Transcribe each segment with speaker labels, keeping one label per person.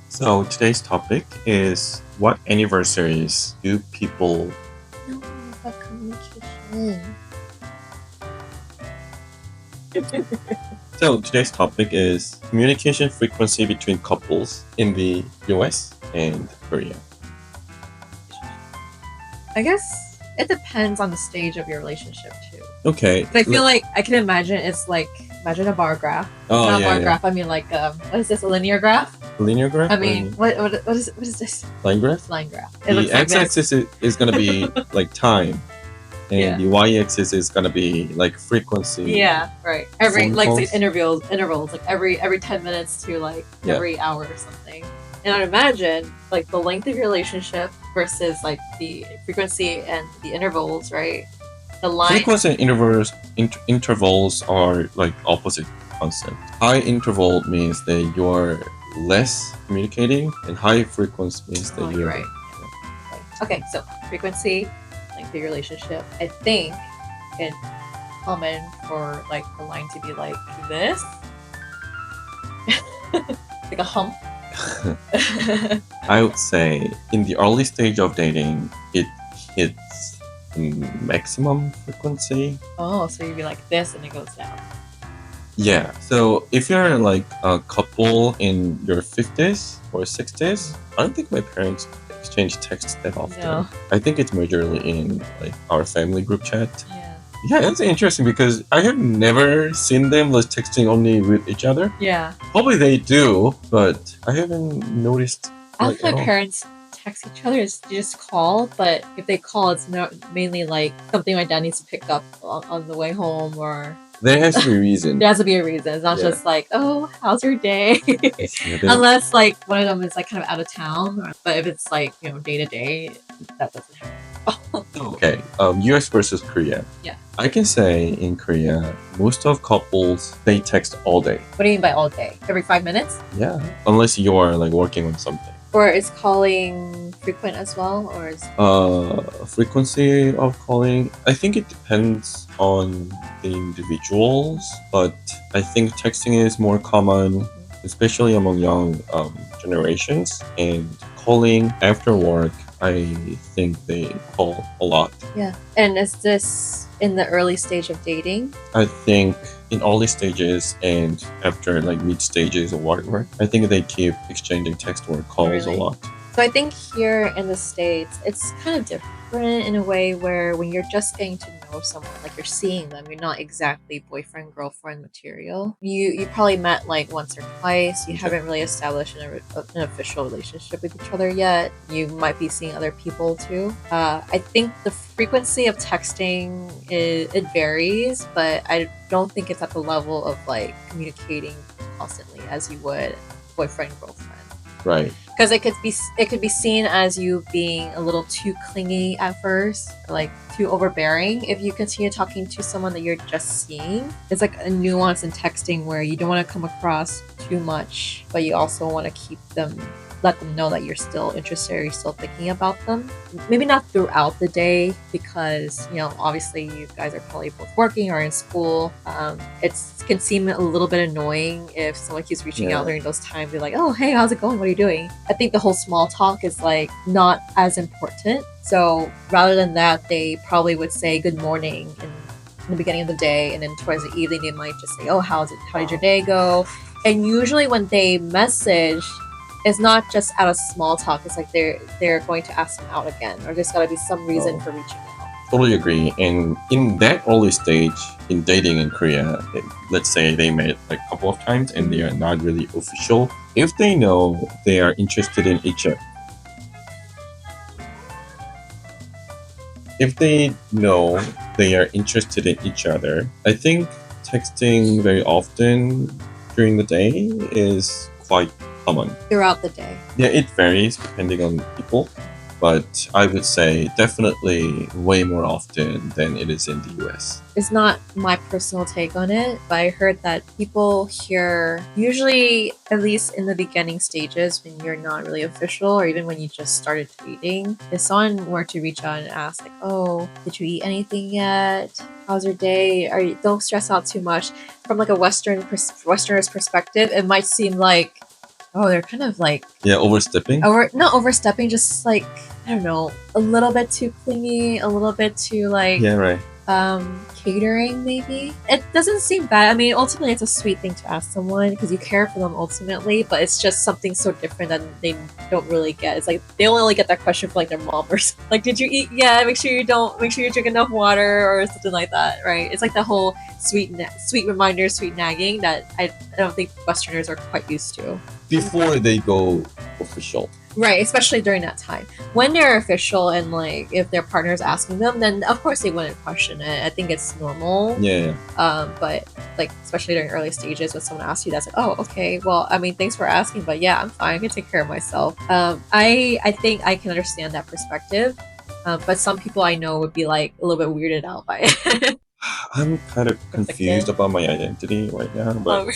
Speaker 1: So today's topic is what anniversaries do people
Speaker 2: No, about communication.
Speaker 1: So today's topic is communication frequency between couples in the US and Korea.
Speaker 2: I guess it depends on the stage of your relationship too.
Speaker 1: Okay.
Speaker 2: 'Cause I feel like I can imagine it's like imagine a bar graph.
Speaker 1: Oh,
Speaker 2: Not
Speaker 1: yeah,
Speaker 2: bar
Speaker 1: yeah.
Speaker 2: graph. I mean like what is this? A linear graph?
Speaker 1: Linear graph?
Speaker 2: I mean what is this?
Speaker 1: line graph?
Speaker 2: Line graph. It
Speaker 1: The
Speaker 2: looks like this.
Speaker 1: x-axis is going to be like time, and
Speaker 2: Yeah.
Speaker 1: the y-axis is going to be like frequency.
Speaker 2: Yeah, right. Every
Speaker 1: Phone
Speaker 2: like say
Speaker 1: calls?
Speaker 2: intervals like every 10 minutes to like
Speaker 1: Yeah.
Speaker 2: every hour or something. And I'd imagine like the length of your relationship versus like the frequency and the intervals, right? The line.
Speaker 1: Frequency and intervals are like opposite concept. High interval means that you're less communicating, and high frequency means that
Speaker 2: Oh,
Speaker 1: you're
Speaker 2: you're right. Okay, so frequency, length of your relationship. I think it's common for like the line to be like this, like a hump.
Speaker 1: I would say in the early stage of dating, it hits maximum frequency.
Speaker 2: Oh, so you'd be like this and it goes down.
Speaker 1: Yeah. So if you're like a couple in your 50s or 60s, I don't think my parents exchange texts that often.
Speaker 2: No.
Speaker 1: I think it's majorly in like our family group chat.
Speaker 2: Yeah.
Speaker 1: Yeah, that's interesting because I have never seen them like texting only with each other.
Speaker 2: Yeah.
Speaker 1: Probably they do, but I haven't noticed.
Speaker 2: I
Speaker 1: Like,
Speaker 2: think
Speaker 1: at
Speaker 2: my
Speaker 1: all.
Speaker 2: parents text each other is just call, but if they call, it's not mainly like something my dad needs to pick up on the way home, or
Speaker 1: There has to be a reason.
Speaker 2: there has to be a reason. It's not
Speaker 1: Yeah.
Speaker 2: just like, oh, how's your day?
Speaker 1: Yeah, there's-
Speaker 2: Unless like one of them is like kind of out of town, but if it's like day to day, that doesn't happen.
Speaker 1: Okay, US versus Korea.
Speaker 2: Yeah.
Speaker 1: I can say in Korea, most of couples, they text all day.
Speaker 2: What do you mean by all day? Every 5 minutes?
Speaker 1: Yeah. Unless you're like working on something.
Speaker 2: Or is calling frequent as well? Or is
Speaker 1: Frequency of calling, I think it depends on the individuals, but I think texting is more common, especially among young generations, and calling after work, I think they call a lot.
Speaker 2: yeah. And is this in the early stage of dating?
Speaker 1: I think in early stages and after like mid stages or whatever, I think they keep exchanging text or calls
Speaker 2: Really?
Speaker 1: a lot.
Speaker 2: So I think here in the States, it's kind of different in a way where when you're just getting to know someone, like you're seeing them, you're not exactly boyfriend, girlfriend material. You probably met like once or twice. You haven't really established an official relationship with each other yet. You might be seeing other people too. I think the frequency of texting it varies, but I don't think it's at the level of like communicating constantly as you would boyfriend, girlfriend.
Speaker 1: Right.
Speaker 2: Because it could be seen as you being a little too clingy at first, or like too overbearing if you continue talking to someone that you're just seeing. It's like a nuance in texting where you don't want to come across too much, but you also want to let them know that you're still interested or you're still thinking about them. Maybe not throughout the day because, obviously you guys are probably both working or in school. It can seem a little bit annoying if someone keeps reaching out during those times. They're like, oh, hey, how's it going? What are you doing? I think the whole small talk is like not as important. So rather than that, they probably would say good morning in the beginning of the day, and then towards the evening they might just say, oh, how did your day go? And usually when they message, it's not just out of small talk. It's like they're going to ask them out again, or there's got to be some reason for reaching out.
Speaker 1: Totally agree. And in that early stage in dating in Korea, let's say they met like a couple of times and they are not really official. If they know they are interested in each other, I think texting very often during the day is quite common.
Speaker 2: Throughout the day.
Speaker 1: Yeah, it varies depending on people, but I would say definitely way more often than it is in the US.
Speaker 2: It's not my personal take on it, but I heard that people here, usually at least in the beginning stages when you're not really official or even when you just started dating, if someone were to reach out and ask like, oh, did you eat anything yet? How's your day? Don't stress out too much. From like a Westerner's perspective, it might seem like Oh, they're kind of like
Speaker 1: Yeah, overstepping.
Speaker 2: not overstepping, just like, I don't know, a little bit too clingy, a little bit too like
Speaker 1: Yeah, right.
Speaker 2: catering maybe. It doesn't seem bad. I mean, ultimately it's a sweet thing to ask someone because you care for them ultimately, but it's just something so different that they don't really get. It's like they only get that question for like their mom or something. Like, did you eat? Yeah, make sure you drink enough water or something like that, right? It's like the whole sweet reminder, sweet nagging that I don't think Westerners are quite used to.
Speaker 1: Before they go official.
Speaker 2: Right, especially during that time. When they're official and like if their partner's asking them, then of course they wouldn't question it. I think it's normal.
Speaker 1: Yeah.
Speaker 2: But like especially during early stages when someone asks you that's like, oh, okay, well, I mean, thanks for asking, but yeah, I'm fine. I can take care of myself. I think I can understand that perspective. But some people I know would be like a little bit weirded out by it.
Speaker 1: I'm kind of confused about my identity right now, but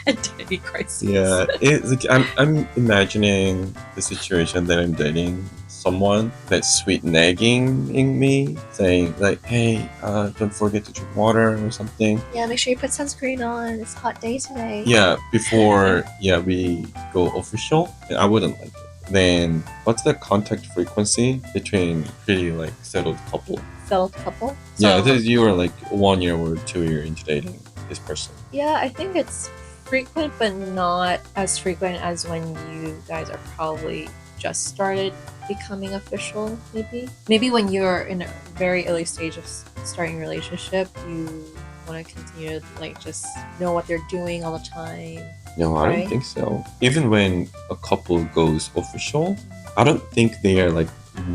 Speaker 2: identity crisis.
Speaker 1: yeah, it's like I'm imagining the situation that I'm dating someone that's sweet nagging me, saying like, "Hey, don't forget to drink water or something."
Speaker 2: Yeah, make sure you put sunscreen on. It's a hot day today.
Speaker 1: Yeah, before we go official, I wouldn't like it. Then what's the contact frequency between pretty like settled couple?
Speaker 2: Settled couple?
Speaker 1: Yeah, you were like 1 year or 2 years into dating this person.
Speaker 2: Yeah, I think it's frequent, but not as frequent as when you guys are probably just started becoming official, maybe when you're in a very early stage of starting a relationship, you want to continue to like just know what they're doing all the time.
Speaker 1: No, I
Speaker 2: right?
Speaker 1: don't think so. Even when a couple goes official, I don't think they are like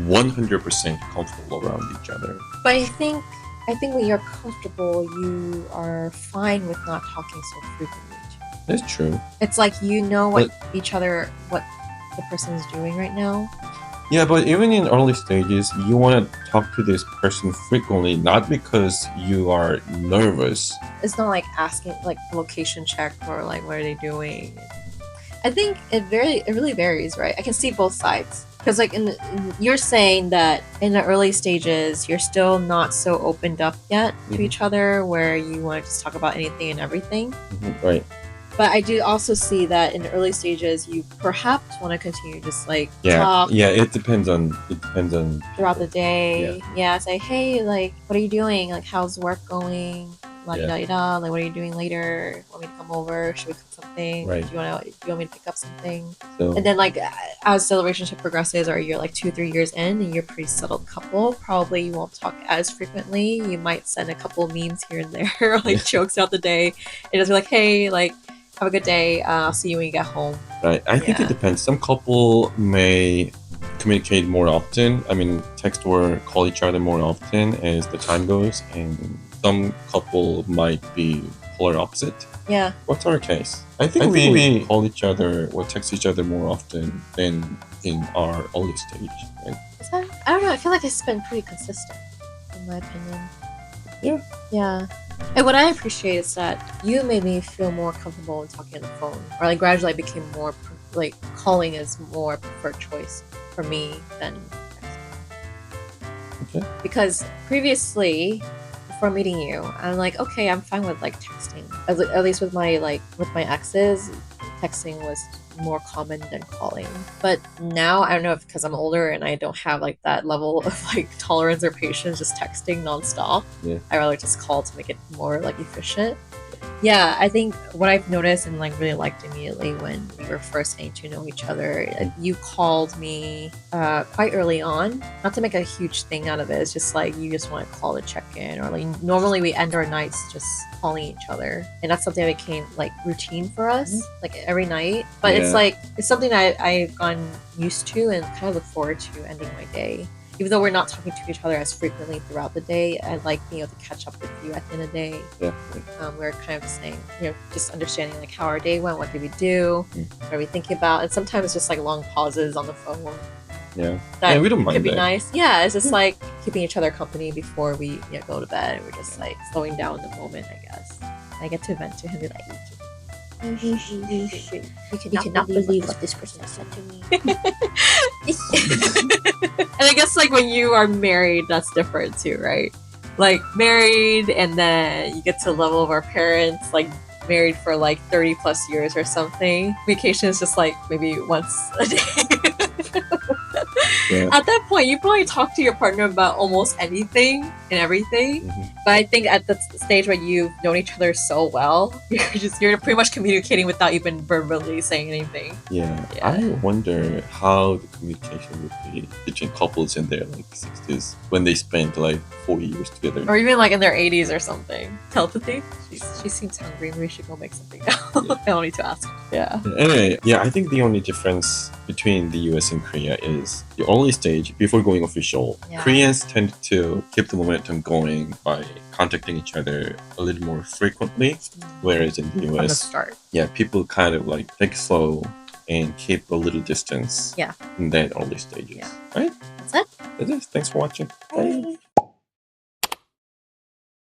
Speaker 1: 100% comfortable around each other.
Speaker 2: But I think when you're comfortable, you are fine with not talking so frequently.
Speaker 1: That's true.
Speaker 2: It's like you know what the person is doing right now.
Speaker 1: Yeah, but even in early stages, you want to talk to this person frequently, not because you are nervous.
Speaker 2: It's not like asking like location check or like what are they doing. I think it really varies, right? I can see both sides. Because like you're saying that in the early stages, you're still not so opened up yet to each other where you want to just talk about anything and everything.
Speaker 1: Right.
Speaker 2: But I do also see that in the early stages, you perhaps want to continue just like
Speaker 1: talk.
Speaker 2: talk.
Speaker 1: Yeah, it depends on
Speaker 2: throughout the day. Yeah, say, hey, like, what are you doing? Like, how's work going? Like, what are you doing later? Want me to come over? Should we cook something?
Speaker 1: Right.
Speaker 2: Do you want me to pick up something?
Speaker 1: So,
Speaker 2: and then like as the relationship progresses, or you're like 2-3 years in and you're a pretty settled couple, probably you won't talk as frequently. You might send a couple memes here and there, or like jokes out the day, and just be like, hey, like, have a good day. I'll see you when you get home.
Speaker 1: Right. I think it depends. Some couple may communicate more often. I mean, text or call each other more often as the time goes, and some couple might be polar opposite.
Speaker 2: Yeah.
Speaker 1: What's our case? I think we call each other or text each other more often than in our early stage, right?
Speaker 2: I don't know. I feel like it's been pretty consistent, in my opinion.
Speaker 1: Yeah.
Speaker 2: Yeah. And what I appreciate is that you made me feel more comfortable in talking on the phone, or like gradually I became more like calling is more preferred choice for me than texting.
Speaker 1: Okay.
Speaker 2: Because previously, before meeting you, I'm like, okay, I'm fine with like texting. At least with my exes, texting was more common than calling. But now I don't know if because I'm older and I don't have like that level of like tolerance or patience just texting nonstop.
Speaker 1: Yeah.
Speaker 2: I rather just call to make it more like efficient. Yeah, I think what I've noticed and like really liked immediately when we were first getting to know each other, you called me quite early on. Not to make a huge thing out of it, it's just like you just want to call to check in, or like normally we end our nights just calling each other, and that's something that became like routine for us, like every night. But it's like it's something that I've gotten used to and kind of look forward to ending my day. Even though we're not talking to each other as frequently throughout the day, I like being able to catch up with you at the end of the day.
Speaker 1: Yeah.
Speaker 2: We're kind of saying, just understanding like how our day went, what did we do, what are we thinking about, and sometimes just like long pauses on the phone.
Speaker 1: Yeah.
Speaker 2: That
Speaker 1: we don't mind
Speaker 2: could be
Speaker 1: that.
Speaker 2: nice. Yeah, it's just like keeping each other company before we go to bed. And we're just like slowing down the moment, I guess. I get to vent to him and be like, you cannot believe what this person said to me. And I guess like when you are married, that's different too, right? Like married, and then you get to the level of our parents like married for like 30 plus years or something, vacation is just like maybe once a day.
Speaker 1: Yeah.
Speaker 2: At that point, you probably talk to your partner about almost anything and everything.
Speaker 1: Mhm.
Speaker 2: But I think at the stage where you've known each other so well, you're pretty much communicating without even verbally saying anything.
Speaker 1: Yeah.
Speaker 2: Yeah.
Speaker 1: I wonder how the communication would be between couples in their like 60s when they spent like 4 years together.
Speaker 2: Or even like in their 80s or something. Telepathy? She seems hungry. Maybe we should go make something now.
Speaker 1: Yeah.
Speaker 2: I don't need to ask. Yeah.
Speaker 1: Anyway, yeah, I think the only difference between the US and Korea is the early stage before going official.
Speaker 2: Yeah.
Speaker 1: Koreans tend to keep the momentum going by contacting each other a little more frequently, whereas in the
Speaker 2: From the
Speaker 1: US,
Speaker 2: start.
Speaker 1: yeah, people kind of like take it slow and keep a little distance
Speaker 2: Yeah.
Speaker 1: in that early stages.
Speaker 2: Yeah.
Speaker 1: Right?
Speaker 2: That's it.
Speaker 1: That's it. Thanks for watching.
Speaker 2: Bye.